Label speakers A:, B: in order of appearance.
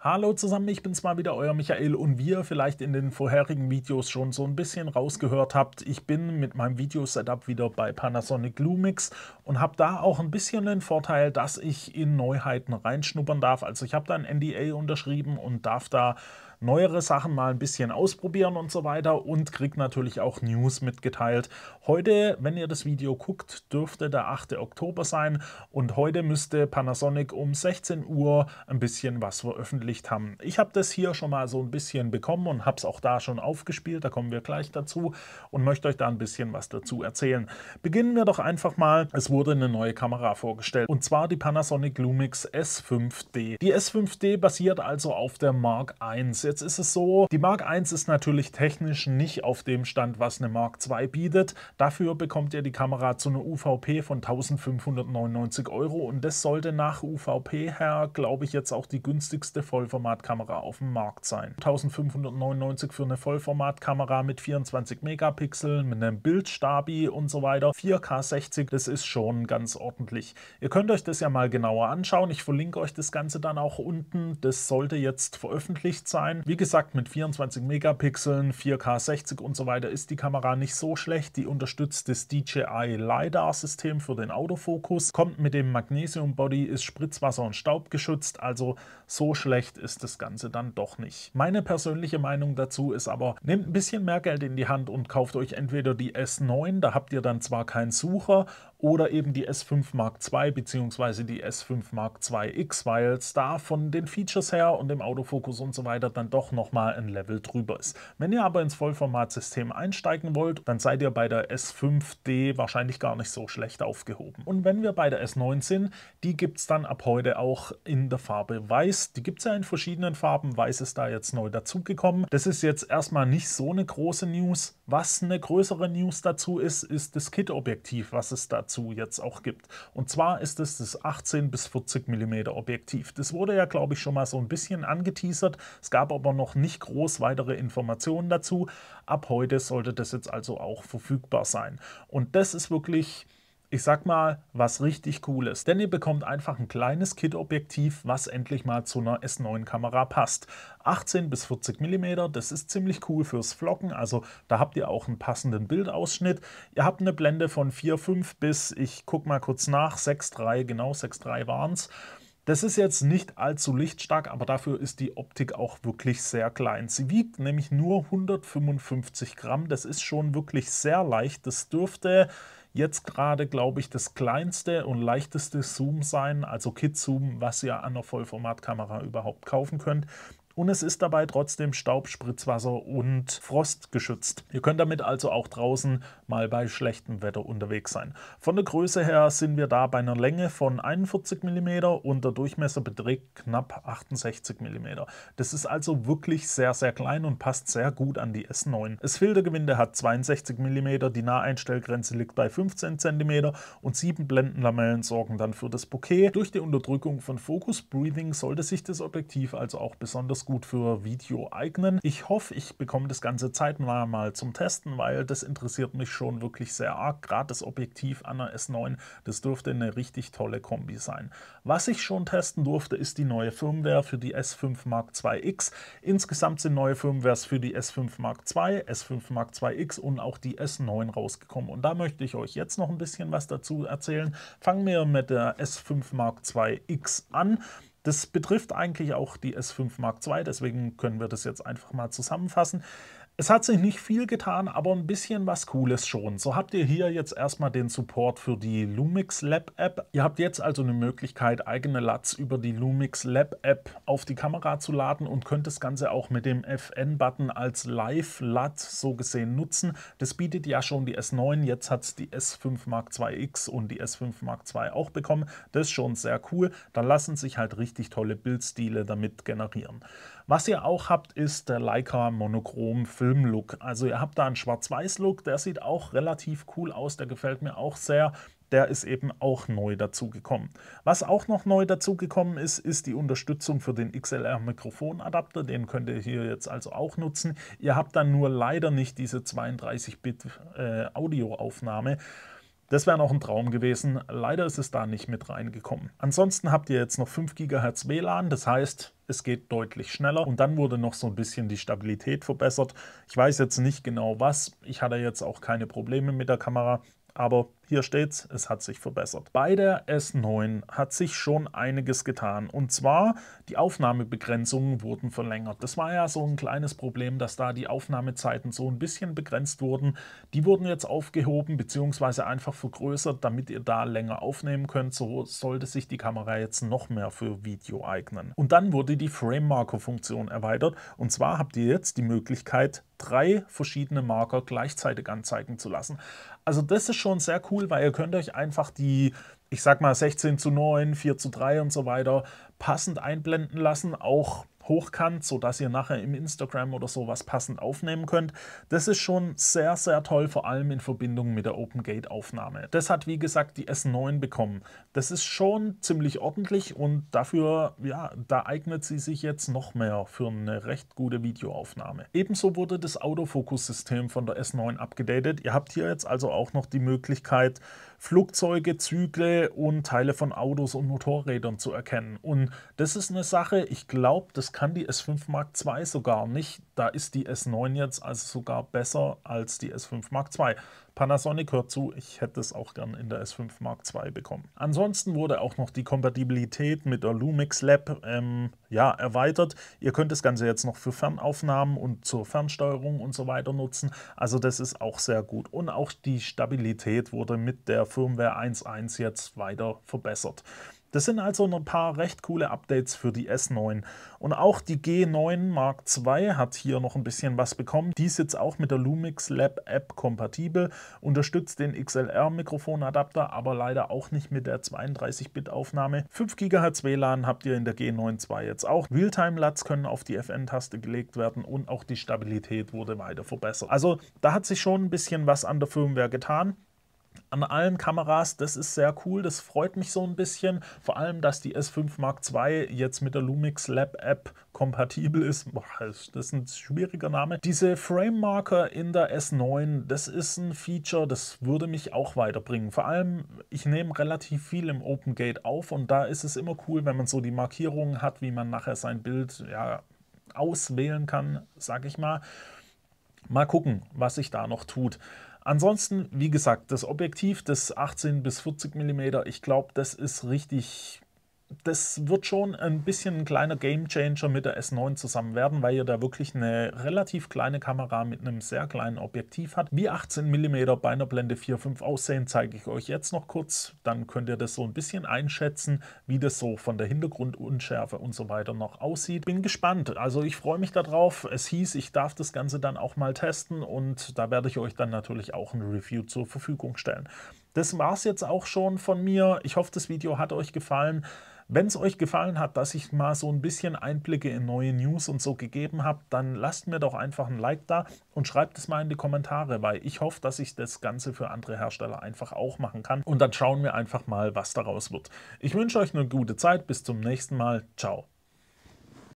A: Hallo zusammen, ich bin's mal wieder, euer Michael, und wie ihr vielleicht in den vorherigen Videos schon so ein bisschen rausgehört habt, ich bin mit meinem Videosetup wieder bei Panasonic Lumix und habe da auch ein bisschen den Vorteil, dass ich in Neuheiten reinschnuppern darf. Also ich habe da ein NDA unterschrieben und darf da neuere Sachen mal ein bisschen ausprobieren und so weiter und kriege natürlich auch News mitgeteilt. Heute, wenn ihr das Video guckt, dürfte der 8. Oktober sein und heute müsste Panasonic um 16 Uhr ein bisschen was veröffentlicht haben. Ich habe das hier schon mal so ein bisschen bekommen und habe es auch da schon aufgespielt, da kommen wir gleich dazu und möchte euch da ein bisschen was dazu erzählen. Beginnen wir doch einfach mal. Es wurde eine neue Kamera vorgestellt und zwar die Panasonic Lumix S5D. Die S5D basiert also auf der Mark I. Jetzt ist es so, die Mark I ist natürlich technisch nicht auf dem Stand, was eine Mark II bietet. Dafür bekommt ihr die Kamera zu einer UVP von 1599 € und das sollte nach UVP her, glaube ich, jetzt auch die günstigste Vollformatkamera auf dem Markt sein. 1599 für eine Vollformatkamera mit 24 Megapixel, mit einem Bildstabi und so weiter. 4K 60, das ist schon ganz ordentlich. Ihr könnt euch das ja mal genauer anschauen. Ich verlinke euch das Ganze dann auch unten. Das sollte jetzt veröffentlicht sein. Wie gesagt, mit 24 Megapixeln, 4K 60 und so weiter ist die Kamera nicht so schlecht. Die unterstützt das DJI LiDAR-System für den Autofokus, kommt mit dem Magnesium-Body, ist Spritzwasser- und Staubgeschützt, also so schlecht ist das Ganze dann doch nicht. Meine persönliche Meinung dazu ist aber, nehmt ein bisschen mehr Geld in die Hand und kauft euch entweder die S9, da habt ihr dann zwar keinen Sucher, oder eben die S5 Mark II bzw. die S5 Mark IIX, weil es da von den Features her und dem Autofokus und so weiter dann doch nochmal ein Level drüber ist. Wenn ihr aber ins Vollformatsystem einsteigen wollt, dann seid ihr bei der S5D wahrscheinlich gar nicht so schlecht aufgehoben. Und wenn wir bei der S9 sind, die gibt es dann ab heute auch in der Farbe Weiß. Die gibt es ja in verschiedenen Farben. Weiß ist da jetzt neu dazugekommen. Das ist jetzt erstmal nicht so eine große News. Was eine größere News dazu ist, ist das Kit-Objektiv, was es dazu jetzt auch gibt. Und zwar ist es das 18 bis 40 mm Objektiv. Das wurde ja, glaube ich, schon mal so ein bisschen angeteasert. Es gab aber noch nicht groß weitere Informationen dazu. Ab heute sollte das jetzt also auch verfügbar sein. Und das ist wirklich, ich sag mal, was richtig Cooles. Denn ihr bekommt einfach ein kleines Kit-Objektiv, was endlich mal zu einer S9-Kamera passt. 18 bis 40 mm, das ist ziemlich cool fürs Vloggen. Also da habt ihr auch einen passenden Bildausschnitt. Ihr habt eine Blende von 4,5 bis, ich gucke mal kurz nach, 6,3, genau 6,3 waren es. Das ist jetzt nicht allzu lichtstark, aber dafür ist die Optik auch wirklich sehr klein. Sie wiegt nämlich nur 155 Gramm. Das ist schon wirklich sehr leicht. Das dürfte jetzt gerade, glaube ich, das kleinste und leichteste Zoom sein, also Kit-Zoom, was ihr an einer Vollformatkamera überhaupt kaufen könnt. Und es ist dabei trotzdem Staub, Spritzwasser und Frost geschützt. Ihr könnt damit also auch draußen mal bei schlechtem Wetter unterwegs sein. Von der Größe her sind wir da bei einer Länge von 41 mm und der Durchmesser beträgt knapp 68 mm. Das ist also wirklich sehr, sehr klein und passt sehr gut an die S9. Das Filtergewinde hat 62 mm, die Naheinstellgrenze liegt bei 15 cm und 7 Blendenlamellen sorgen dann für das Bokeh. Durch die Unterdrückung von Focus Breathing sollte sich das Objektiv also auch besonders gut für Video eignen. Ich hoffe, ich bekomme das Ganze zeitnah mal zum Testen, weil das interessiert mich schon wirklich sehr arg. Gerade das Objektiv an der S9, das dürfte eine richtig tolle Kombi sein. Was ich schon testen durfte, ist die neue Firmware für die S5 Mark IIX. Insgesamt sind neue Firmwares für die S5 Mark II, S5 Mark IIX und auch die S9 rausgekommen. Und da möchte ich euch jetzt noch ein bisschen was dazu erzählen. Fangen wir mit der S5 Mark IIX an. Das betrifft eigentlich auch die S5 Mark II, deswegen können wir das jetzt einfach mal zusammenfassen. Es hat sich nicht viel getan, aber ein bisschen was Cooles schon. So habt ihr hier jetzt erstmal den Support für die Lumix Lab App. Ihr habt jetzt also eine Möglichkeit, eigene LUTs über die Lumix Lab App auf die Kamera zu laden und könnt das Ganze auch mit dem FN-Button als Live-LUT so gesehen nutzen. Das bietet ja schon die S9, jetzt hat es die S5 Mark IIX und die S5 Mark II auch bekommen. Das ist schon sehr cool. Da lassen sich halt richtig tolle Bildstile damit generieren. Was ihr auch habt, ist der Leica Monochrom Film-Look. Also ihr habt da einen Schwarz-Weiß-Look, der sieht auch relativ cool aus, der gefällt mir auch sehr. Der ist eben auch neu dazugekommen. Was auch noch neu dazugekommen ist, ist die Unterstützung für den XLR-Mikrofonadapter. Den könnt ihr hier jetzt also auch nutzen. Ihr habt dann nur leider nicht diese 32-Bit Audioaufnahme. Das wäre noch ein Traum gewesen. Leider ist es da nicht mit reingekommen. Ansonsten habt ihr jetzt noch 5 GHz WLAN, das heißt, es geht deutlich schneller. Und dann wurde noch so ein bisschen die Stabilität verbessert. Ich weiß jetzt nicht genau was. Ich hatte jetzt auch keine Probleme mit der Kamera. Aber hier steht's, es hat sich verbessert. Bei der S9 hat sich schon einiges getan. Und zwar, die Aufnahmebegrenzungen wurden verlängert. Das war ja so ein kleines Problem, dass da die Aufnahmezeiten so ein bisschen begrenzt wurden. Die wurden jetzt aufgehoben bzw. einfach vergrößert, damit ihr da länger aufnehmen könnt. So sollte sich die Kamera jetzt noch mehr für Video eignen. Und dann wurde die Frame-Marker-Funktion erweitert. Und zwar habt ihr jetzt die Möglichkeit, 3 verschiedene Marker gleichzeitig anzeigen zu lassen. Also das ist schon sehr cool, weil ihr könnt euch einfach die, ich sag mal 16:9, 4:3 und so weiter passend einblenden lassen, auch hochkant, sodass ihr nachher im Instagram oder sowas passend aufnehmen könnt. Das ist schon sehr, sehr toll, vor allem in Verbindung mit der OpenGate-Aufnahme. Das hat, wie gesagt, die S9 bekommen. Das ist schon ziemlich ordentlich und dafür, ja, da eignet sie sich jetzt noch mehr für eine recht gute Videoaufnahme. Ebenso wurde das Autofokus-System von der S9 abgedatet. Ihr habt hier jetzt also auch noch die Möglichkeit, Flugzeuge, Züge und Teile von Autos und Motorrädern zu erkennen. Und das ist eine Sache, ich glaube, das kann die S5 Mark II sogar nicht. Da ist die S9 jetzt also sogar besser als die S5 Mark II. Panasonic hört zu, ich hätte es auch gern in der S5 Mark II bekommen. Ansonsten wurde auch noch die Kompatibilität mit der Lumix Lab erweitert. Ihr könnt das Ganze jetzt noch für Fernaufnahmen und zur Fernsteuerung und so weiter nutzen. Also das ist auch sehr gut. Und auch die Stabilität wurde mit der Firmware 1.1 jetzt weiter verbessert. Das sind also ein paar recht coole Updates für die S9. Und auch die G9 Mark II hat hier noch ein bisschen was bekommen. Die ist jetzt auch mit der Lumix Lab App kompatibel, unterstützt den XLR-Mikrofonadapter, aber leider auch nicht mit der 32-Bit-Aufnahme. 5 GHz WLAN habt ihr in der G9 II jetzt auch. Realtime-LUTs können auf die FN-Taste gelegt werden und auch die Stabilität wurde weiter verbessert. Also da hat sich schon ein bisschen was an der Firmware getan. An allen Kameras, das ist sehr cool, das freut mich so ein bisschen. Vor allem, dass die S5 Mark II jetzt mit der Lumix Lab App kompatibel ist. Boah, das ist ein schwieriger Name. Diese Frame Marker in der S9, das ist ein Feature, das würde mich auch weiterbringen. Vor allem, ich nehme relativ viel im OpenGate auf und da ist es immer cool, wenn man so die Markierungen hat, wie man nachher sein Bild auswählen kann, sage ich mal. Mal gucken, was sich da noch tut. Ansonsten, wie gesagt, das Objektiv, das 18 bis 40 mm, ich glaube, das ist richtig, das wird schon ein bisschen ein kleiner Gamechanger mit der S9 zusammen werden, weil ihr da wirklich eine relativ kleine Kamera mit einem sehr kleinen Objektiv habt. Wie 18 mm bei einer Blende 4.5 aussehen, zeige ich euch jetzt noch kurz. Dann könnt ihr das so ein bisschen einschätzen, wie das so von der Hintergrundunschärfe und so weiter noch aussieht. Bin gespannt, also ich freue mich darauf. Es hieß, ich darf das Ganze dann auch mal testen und da werde ich euch dann natürlich auch ein Review zur Verfügung stellen. Das war es jetzt auch schon von mir. Ich hoffe, das Video hat euch gefallen. Wenn es euch gefallen hat, dass ich mal so ein bisschen Einblicke in neue News und so gegeben habe, dann lasst mir doch einfach ein Like da und schreibt es mal in die Kommentare, weil ich hoffe, dass ich das Ganze für andere Hersteller einfach auch machen kann. Und dann schauen wir einfach mal, was daraus wird. Ich wünsche euch eine gute Zeit. Bis zum nächsten Mal. Ciao.